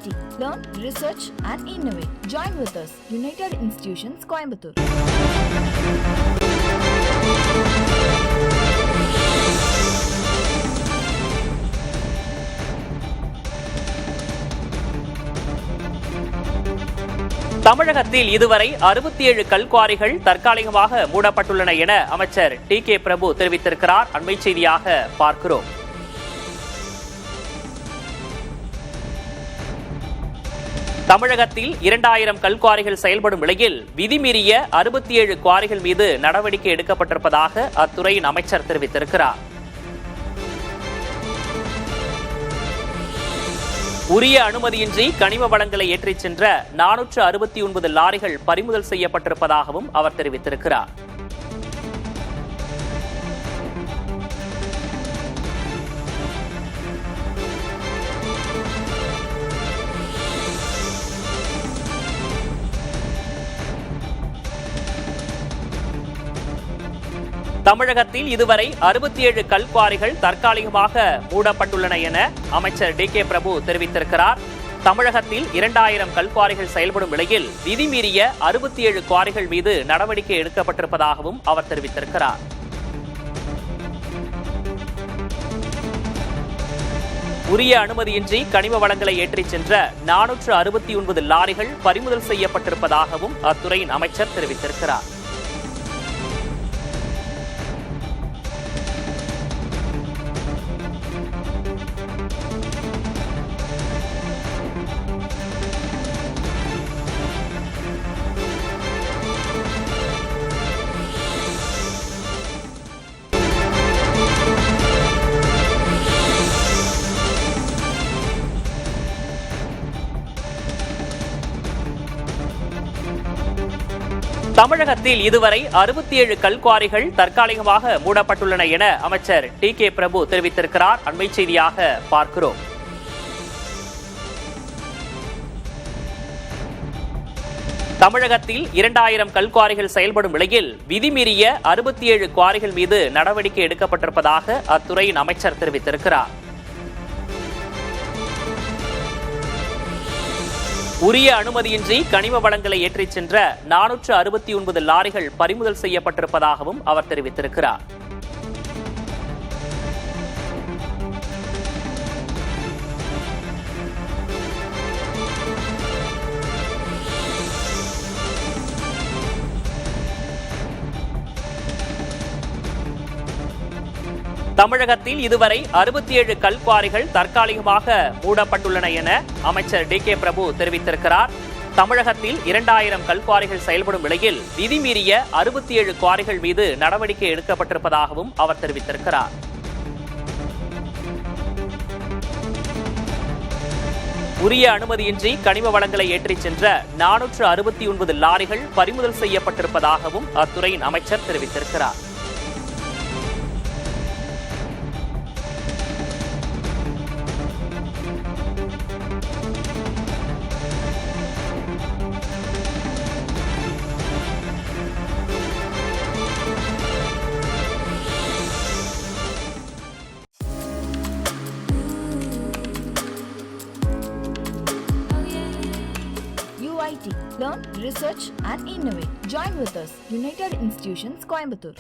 UIT. Learn, research and innovate. Join with us. United Institutions, Coimbatore. தமிழகத்தில் இதுவரை 67 கல்குவாரிகள் தற்காலிகமாக மூடப்பட்டுள்ளன என அமைச்சர் டி.கே. பிரபு தெரிவித்திருக்கிறார். அண்மை செய்தியாக பார்க்கிறோம். தமிழகத்தில் 2000 கல்குவாரிகள் செயல்படும் நிலையில் விதிமீறிய 67 குவாரிகள் மீது நடவடிக்கை எடுக்கப்பட்டிருப்பதாக அத்துறையின் அமைச்சர் தெரிவித்திருக்கிறார். உரிய அனுமதியின்றி கனிம வளங்களை ஏற்றிச் சென்ற 469 லாரிகள் பறிமுதல் செய்யப்பட்டிருப்பதாகவும் அவர் தெரிவித்திருக்கிறார். தமிழகத்தில் இதுவரை 67 கல்குவாரிகள் தற்காலிகமாக மூடப்பட்டுள்ளன என அமைச்சர் டி.கே. பிரபு தெரிவித்திருக்கிறார். தமிழகத்தில் 2000 கல்குவாரிகள் செயல்படும் நிலையில் விதிமீறிய 67 குவாரிகள் மீது நடவடிக்கை எடுக்கப்பட்டிருப்பதாகவும் அவர் தெரிவித்திருக்கிறார். உரிய அனுமதியின்றி கனிம வளங்களை ஏற்றிச் சென்ற 469 லாரிகள் பறிமுதல் செய்யப்பட்டிருப்பதாகவும் அத்துறையின் அமைச்சர் தெரிவித்திருக்கிறார். தமிழகத்தில் இதுவரை 67 கல்குவாரிகள் தற்காலிகமாக மூடப்பட்டுள்ளன என அமைச்சர் டி.கே. பிரபு தெரிவித்திருக்கிறார். அண்மை செய்தியாக பார்க்கிறோம். தமிழகத்தில் 2000 கல்குவாரிகள் செயல்படும் நிலையில் விதிமீறிய 67 குவாரிகள் மீது நடவடிக்கை எடுக்கப்பட்டிருப்பதாக அத்துறையின் அமைச்சர் தெரிவித்திருக்கிறார். உரிய அனுமதியின்றி கனிம வளங்களை ஏற்றிச் சென்ற 469 லாரிகள் பறிமுதல் செய்யப்பட்டிருப்பதாகவும் அவர் தெரிவித்திருக்கிறார். தமிழகத்தில் இதுவரை 67 கல்குவாரிகள் தற்காலிகமாக மூடப்பட்டுள்ளன என அமைச்சர் டி.கே. பிரபு தெரிவித்திருக்கிறார். தமிழகத்தில் 2000 கல்குவாரிகள் செயல்படும் நிலையில் விதிமீறிய 67 குவாரிகள் மீது நடவடிக்கை எடுக்கப்பட்டிருப்பதாகவும் அவர் தெரிவித்திருக்கிறார். உரிய அனுமதியின்றி கனிம வளங்களை ஏற்றிச் சென்ற 469 லாரிகள் பறிமுதல் செய்யப்பட்டிருப்பதாகவும் அத்துறையின் அமைச்சர் தெரிவித்திருக்கிறார். UIT. Learn, research and innovate. Join with us. United Institutions, Coimbatore.